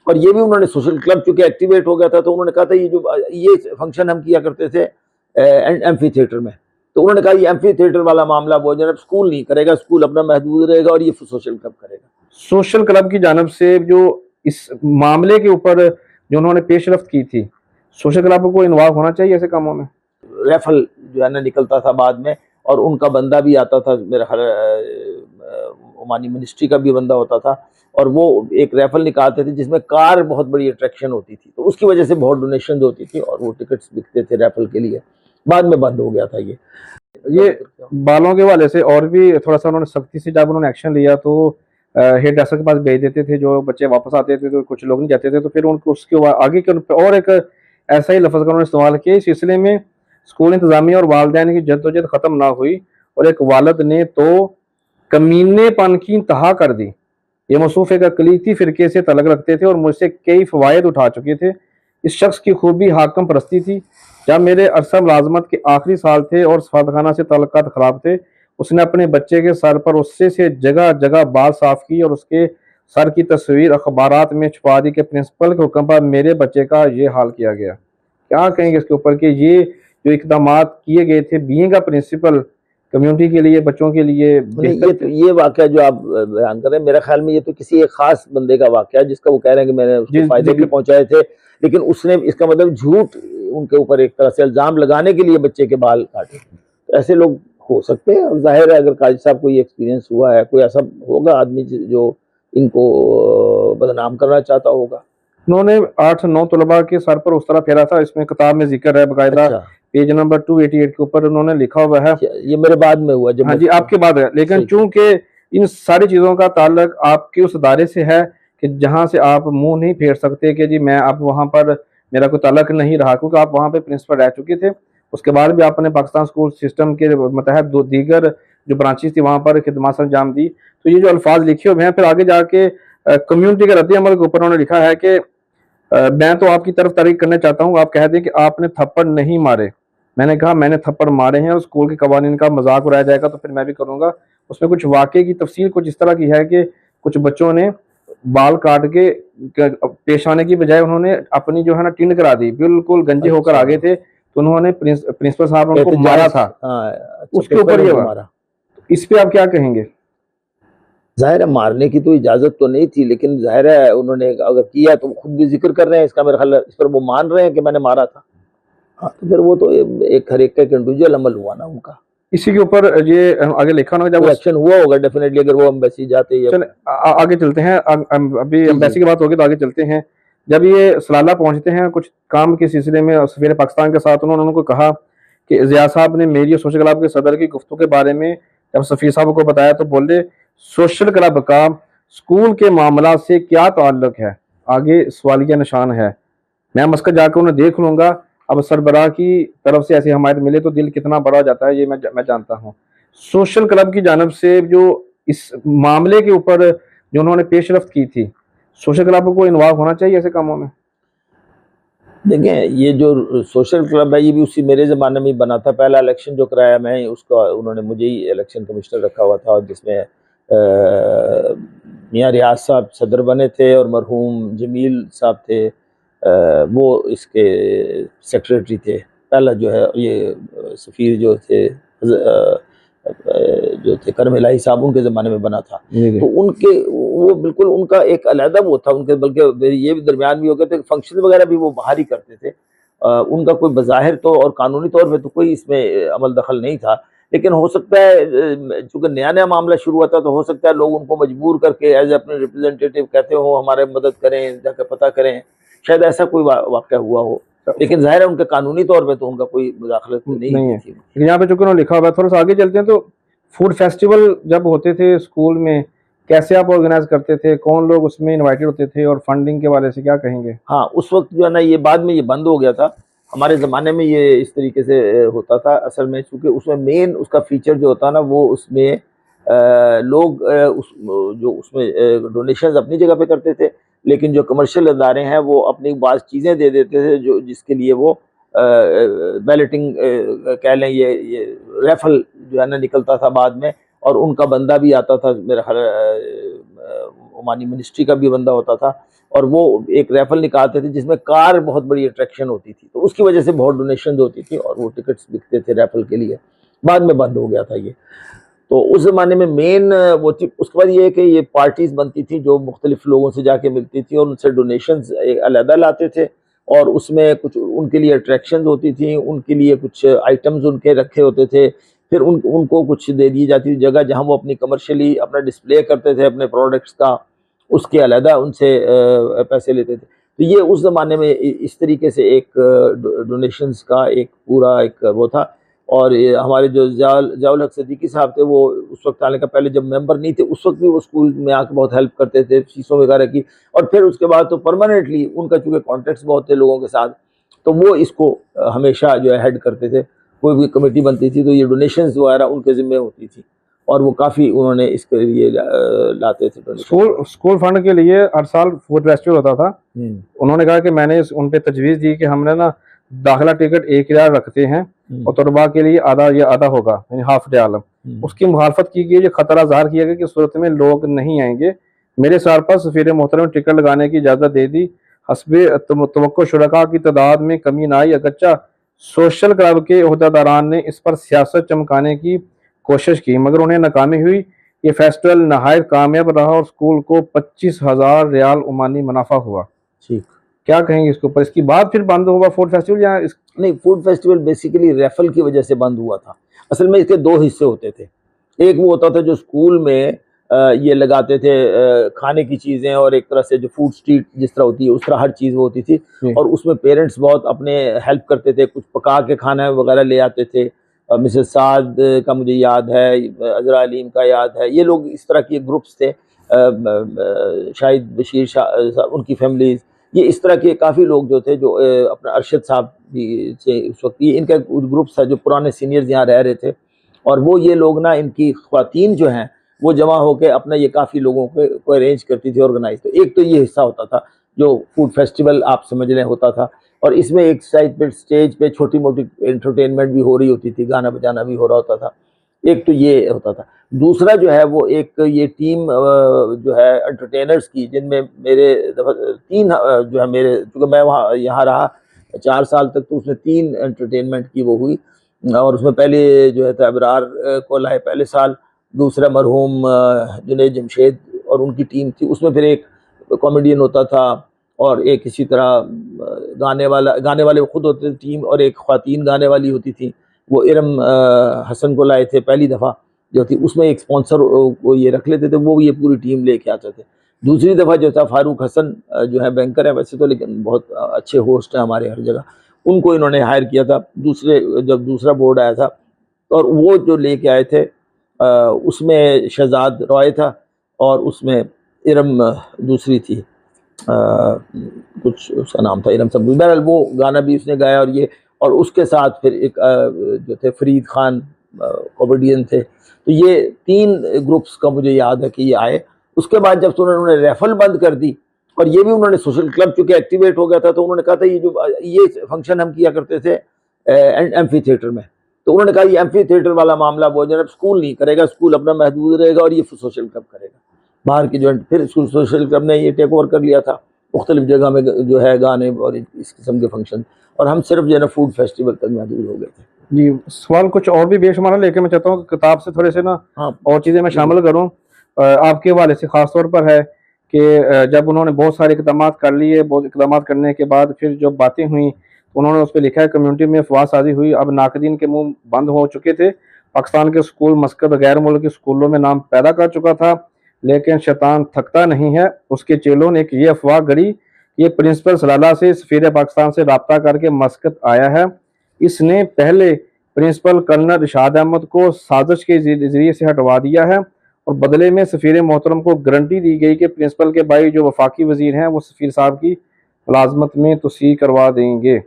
और ये भी उन्होंने सोशल क्लब चूंकि एक्टिवेट हो गया था, तो उन्होंने कहा था ये फंक्शन हम किया करते थे एम्फी थिएटर में, तो उन्होंने कहा ये एम्फी थिएटर वाला मामला वो जनाब स्कूल नहीं करेगा, स्कूल अपना महदूद रहेगा और ये सोशल क्लब करेगा। सोशल क्लब की जानब से जो इस मामले के ऊपर जो उन्होंने पेशरफ्त की थी, सोशल क्लब को इन्वॉल्व होना चाहिए ऐसे कामों में। रेफल जो है ना निकलता था बाद में, और उनका बंदा भी आता था, मेरा ख्याल ओमानी मिनिस्ट्री का भी बंदा होता था, और वो एक रेफल निकालते थे जिसमें कार बहुत बड़ी अट्रैक्शन होती थी, तो उसकी वजह से बहुत डोनेशन होती थी और वो टिकट्स बिकते थे रेफल के लिए। बाद में बंद हो गया था ये बालों के हवाले से और भी थोड़ा सा उन्होंने सख्ती से जब उन्होंने एक्शन लिया तो हेड ड्रेसर के पास भेज देते थे, जो बच्चे वापस आते थे तो कुछ लोग नहीं जाते थे, तो फिर उनको उसके आगे के और एक ऐसा ही लफ्ज़ का उन्होंने इस्तेमाल किया। इस सिलसिले में स्कूल इंतजामिया और वालिदैन की जद्दोजहद ख़त्म ना हुई और एक वालिद ने तो कमीनेपन की इंतहा कर दी। ये मसूफ़ एक अक़लीती फ़िरके से तल्लुक़ रखते थे और मुझसे कई फ़वायद उठा चुके थे। इस शख्स की खूबी हाकम परस्ती थी। जब मेरे अरसा मुलाज़मत के आखिरी साल थे और सफारतखाना से ताल्लुकात ख़राब थे, उसने अपने बच्चे के सर पर उससे से जगह जगह बाल साफ़ किए और उसके सर की तस्वीर अखबारात में छुपा दी कि प्रिंसिपल के हुक्म पर मेरे बच्चे का ये हाल किया गया। क्या कहेंगे इसके ऊपर कि ये जो इक़दामात किए गए थे बीइंग अ प्रिंसिपल कम्युनिटी के लिए, बच्चों के लिए ये वाक़या जो आप बयान कर रहे हैं, मेरे ख्याल में ये तो किसी एक खास बंदे का वाक़या है जिसका वो कह रहे हैं कि मैंने उसको फ़ायदे भी पहुँचाए थे, लेकिन उसने इसका मतलब झूठ उनके ऊपर एक तरह से इल्ज़ाम लगाने के लिए बच्चे के बाल काटे। तो ऐसे लोग हो सकते हैं, और ज़ाहिर है अगर काजी साहब को ये एक्सपीरियंस हुआ है, कोई ऐसा होगा आदमी जो इनको बदनाम करना चाहता होगा। उन्होंने 8-9 तलबा के सर पर उस तरह फेरा था, इसमें किताब में ज़िक्र है बाकायदा। अच्छा। पेज नंबर 288 के ऊपर उन्होंने लिखा हुआ है। ये मेरे बाद में हुआ जब हाँ जी, आपके बाद है, लेकिन चूंकि इन सारी चीज़ों का ताल्लुक आपके उस दायरे से है कि जहाँ से आप मुंह नहीं फेर सकते कि जी मैं अब वहाँ पर मेरा कोई ताल्लुक नहीं रहा, क्योंकि आप वहाँ पे प्रिंसिपल रह चुके थे। उसके बाद भी आपने पाकिस्तान स्कूल सिस्टम के मतहत दो दीगर जो ब्रांचेस थी वहाँ पर खिदमत अंजाम दी। तो ये जो अल्फाज लिखे हुए हैं, फिर आगे जाके कम्युनिटी के रद्द अमल के ऊपर उन्होंने लिखा है कि मैं तो आपकी तरफ तारीफ करना चाहता हूँ, आप कह दें कि आपने थप्पड़ नहीं मारे। मैंने कहा मैंने थप्पड़ मारे हैं और स्कूल के कवानीन का मजाक उड़ाया जाएगा तो फिर मैं भी करूँगा। उसमें कुछ वाक़े की तफसील कुछ इस तरह की है कि कुछ बच्चों ने बाल काट के पेश आने की बजाय उन्होंने अपनी जो है ना टिंड करा दी, बिल्कुल गंजे होकर आ गए थे, तो उन्होंने प्रिंसिपल साहब ने उनको मारा था। उसके ऊपर ये हुआ, इस पे आप क्या कहेंगे? ज़ाहिर है मारने की तो इजाज़त तो नहीं थी, लेकिन ज़ाहिर है उन्होंने अगर किया तो खुद भी ज़िक्र कर रहे हैं इसका, मेरा ख्याल है इस पर वो मान रहे हैं कि मैंने मारा था। हाँ, तो फिर वो तो एक हर एक का इंडिविजुअल अमल हुआ ना उनका। इसी के ऊपर ये आगे लिखा ना जब एक्शन हुआ होगा डेफिनेटली, अगर वो एम्बेसी जाते या चले आगे चलते हैं। अभी एम्बेसी की बात होगी तो आगे चलते हैं। जब ये सलाला पहुंचते हैं कुछ काम के सिलसिले में सफीर पाकिस्तान के साथ, उन्होंने उनको कहा कि ज़िया साहब ने मेरी और सोशल क्लब के सदर की गुफ्तगू के बारे में जब सफीर साहब को बताया तो बोले सोशल क्लब का स्कूल के मामला से क्या ताल्लुक है, आगे सवालिया निशान है। मैं मस्कत जाकर उन्हें देख लूंगा। अब सरबराह की तरफ से ऐसी हमायत मिले तो दिल कितना बड़ा हो जाता है, ये मैं जानता हूँ। सोशल क्लब की जानब से जो इस मामले के ऊपर जो उन्होंने पेशरफ्त की थी, सोशल क्लब को इन्वॉल्व होना चाहिए ऐसे कामों में। देखें ये जो सोशल क्लब है ये भी उसी मेरे ज़माने में ही बना था। पहला इलेक्शन जो कराया मैं उसका उन्होंने मुझे ही इलेक्शन कमिश्नर रखा हुआ था, जिसमें मियाँ रियाज साहब सदर बने थे और मरहूम जमील साहब थे वो इसके सेक्रेटरी थे। पहला जो है ये सफ़ीर जो थे करम इलाही साहब, उनके ज़माने में बना था। तो उनके वो बिल्कुल उनका एक अलहदा वो था उनके, बल्कि ये भी दरमियान भी हो गए थे, फंक्शन वगैरह भी वो बाहर ही करते थे। उनका कोई बज़ाहिर तो और कानूनी तौर पे तो कोई इसमें अमल दखल नहीं था, लेकिन हो सकता है चूँकि नया मामला शुरू हुआ था तो हो सकता है लोग उनको मजबूर करके एज अपने रिप्रेजेंटेटिव कहते हो हमारे मदद करें, जाकर पता करें, शायद ऐसा कोई वाक़या हुआ हो। लेकिन ज़ाहिर है उनके कानूनी तौर पे तो उनका कोई मुदाखलत नहीं है। थी। यहाँ पे चूंकि उन्होंने लिखा हुआ है, थोड़ा सा आगे चलते हैं। तो फूड फेस्टिवल जब होते थे स्कूल में, कैसे आप ऑर्गेनाइज करते थे, कौन लोग उसमें इनवाइटेड होते थे, और फंडिंग के बारे से क्या कहेंगे? हाँ, उस वक्त जो है ना ये बाद में ये बंद हो गया था। हमारे ज़माने में ये इस तरीके से होता था असल में, चूँकि उसमें मेन उसका फीचर जो होता है ना वो उसमें लोग उसमें डोनेशंस अपनी जगह पे करते थे, लेकिन जो कमर्शियल अदारे हैं वो अपनी बाज़ चीज़ें दे देते थे जो जिसके लिए वो बैलेटिंग कह लें, ये रेफल जो है ना निकलता था बाद में, और उनका बंदा भी आता था, मेरा ख्याल ओमानी मिनिस्ट्री का भी बंदा होता था, और वो एक रैफल निकालते थे जिसमें कार बहुत बड़ी अट्रैक्शन होती थी, तो उसकी वजह से बहुत डोनेशन होती थी और वो टिकट्स बिकते थे रैफल के लिए। बाद में बंद हो गया था ये। तो उस ज़माने में मेन वो थी। उसके बाद ये है कि ये पार्टीज़ बनती थी जो मुख्तलिफ लोगों से जाके मिलती थी और उनसे डोनेशंस अलहदा लाते थे, और उसमें कुछ उनके लिए अट्रैक्शंस होती थी, उनके लिए कुछ आइटम्स उनके रखे होते थे, फिर उनको कुछ दे दी जाती थी जगह जहाँ वो अपनी कमर्शियली अपना डिस्प्ले करते थे अपने प्रोडक्ट्स का, उसके अलहदा उनसे पैसे लेते थे। तो ये उस ज़माने में इस तरीके से एक डोनेशंस का एक पूरा एक वो था। और ये हमारे जो ज़ियाउल हक सिद्दीकी साहब थे, वो उस वक्त आने का पहले जब मेंबर नहीं थे उस वक्त भी वो स्कूल में आके बहुत हेल्प करते थे फीसों वगैरह की, और फिर उसके बाद तो परमानेंटली उनका चूँकि कॉन्टैक्ट्स बहुत थे लोगों के साथ, तो वो इसको हमेशा जो है हेड करते थे। कोई भी कमेटी बनती थी तो ये डोनेशंस वगैरह उनके ज़िम्मे होती थी, और वो काफ़ी उन्होंने इसके लिए लाते थे डोनेशन। स्कूल फंड के लिए हर साल फूड फेस्टिवल होता था। उन्होंने कहा कि मैंने उन पे तजवीज़ दी कि हमने ना दाखिला टिकट 1,000 रखते हैं और तलबा के लिए आधा होगा, यानी हाफ रियाल। उसकी मुखालफत की गई, जो खतरा ज़ाहिर किया गया कि सूरत में लोग नहीं आएंगे। मेरे सर पर सफ़ीर मोहतरम टिकट लगाने की इजाज़त दे दी। हस्बे तवक्को शुरका की तादाद में कमी न आई, अगरचा सोशल क्लब के ओहदेदारान ने इस पर सियासत चमकाने की कोशिश की, मगर उन्हें नाकामी हुई। ये फेस्टिवल नहायत कामयाब रहा और स्कूल को 25,000 रियाल ओमानी मुनाफा हुआ। ठीक, क्या कहेंगे इसके ऊपर? इसके बाद फिर बंद हुआ फूड फेस्टिवल या नहीं, फूड फेस्टिवल बेसिकली रैफल की वजह से बंद हुआ था। असल में इसके दो हिस्से होते थे। एक वो होता था जो स्कूल में ये लगाते थे खाने की चीज़ें, और एक तरह से जो फूड स्ट्रीट जिस तरह होती है उस तरह हर चीज़ वो होती थी, और उसमें पेरेंट्स बहुत अपने हेल्प करते थे, कुछ पका के खाना वगैरह ले आते थे। मिसेस साद का मुझे याद है, अजरा अलीम का याद है, ये लोग इस तरह के ग्रुप्स थे। शाहिद बशीर शाह उनकी फैमिलीज़, ये इस तरह के काफ़ी लोग जो थे, जो अपना अरशद साहब भी से उस वक्त, ये इनका ग्रुप था जो पुराने सीनियर्स यहाँ रह रहे थे, और वो ये लोग ना, इनकी ख्वातीन जो हैं वो जमा होकर अपना ये काफ़ी लोगों को अरेंज करती थी, ऑर्गेनाइज। तो एक तो ये हिस्सा होता था जो फूड फेस्टिवल आप समझ लें होता था, और इसमें एक साइड पे स्टेज पे छोटी मोटी एंटरटेनमेंट भी हो रही होती थी, गाना बजाना भी हो रहा होता था। एक तो ये होता था। दूसरा जो है वो एक ये टीम जो है एंटरटेनर्स की, जिनमें मेरे 3 जो है मेरे, चूँकि मैं वहाँ यहाँ रहा 4 साल तक, तो उसमें 3 एंटरटेनमेंट की वो हुई। और उसमें पहले जो है अबरार को लाए पहले साल, दूसरा मरहूम जुनैद जमशेद और उनकी टीम थी। उसमें फिर एक कॉमेडियन होता था, और एक इसी तरह गाने वाले वो खुद होते थे टीम, और एक ख्वातीन गाने वाली होती थी। वो इरम हसन को लाए थे पहली दफ़ा जो थी, उसमें एक स्पॉन्सर वो ये रख लेते थे, वो ये पूरी टीम लेके आते थे। दूसरी दफ़ा जो था फारूक हसन जो है बैंकर है वैसे तो, लेकिन बहुत अच्छे होस्ट हैं हमारे हर जगह, उनको इन्होंने हायर किया था जब दूसरा बोर्ड आया था। और वो जो लेके आए थे उसमें शहजाद रॉय था, और उसमें इरम दूसरी थी, कुछ उसका नाम था इरम सब। बहरहाल वो गाना भी उसने गाया, और उसके साथ फिर एक जो थे फरीद खान कॉमेडियन थे। तो ये 3 ग्रुप्स का मुझे याद है कि ये आए। उसके बाद जब तो उन्होंने रैफल बंद कर दी, और ये भी उन्होंने सोशल क्लब चूँकि एक्टिवेट हो गया था, तो उन्होंने कहा था ये फंक्शन हम किया करते थे एम्फी थिएटर में, तो उन्होंने कहा ये एम्फी थिएटर वाला मामला वो जनाब स्कूल नहीं करेगा, स्कूल अपना महदूद रहेगा और ये सोशल क्लब करेगा बाहर की जो। फिर सोशल क्लब ने ये टेक ओवर कर लिया था मुख्तलिफ जगह में जो है गाने और इस किस्म के फंक्शन, और हम सिर्फ जो है ना फूड फेस्टिवल तक महदूद हो गए थे। जी, सवाल कुछ और भी बेशुमार है, लेकिन मैं चाहता हूँ कि किताब से थोड़े से ना हाँ, और चीज़ें मैं शामिल करूँ। आपके हवाले से ख़ास तौर पर है कि जब उन्होंने बहुत सारे इक़दाम कर लिए, बहुत इक़दाम करने के बाद फिर जो बातें हुई, तो उन्होंने उस पर लिखा है कम्यूनिटी में अफवाहसाजी हुई, अब नाक़दीन के मुँह बंद हो चुके थे। पाकिस्तान के स्कूल मस्कत गैर मुल्की स्कूलों में नाम पैदा कर चुका था, लेकिन शैतान थकता नहीं है। उसके चेलों ने एक ये अफवाह गढ़ी, ये प्रिंसिपल सलाला से सफ़ीर पाकिस्तान से रब्ता करके मस्कत आया है। इसने पहले प्रिंसिपल कर्नल इरशाद अहमद को साजिश के ज़रिए से हटवा दिया है, और बदले में सफ़ीर मोहतरम को गारंटी दी गई कि प्रिंसिपल के भाई जो वफाकी वज़ीर हैं वो सफ़ीर साहब की मुलाजमत में तोसीक करवा देंगे।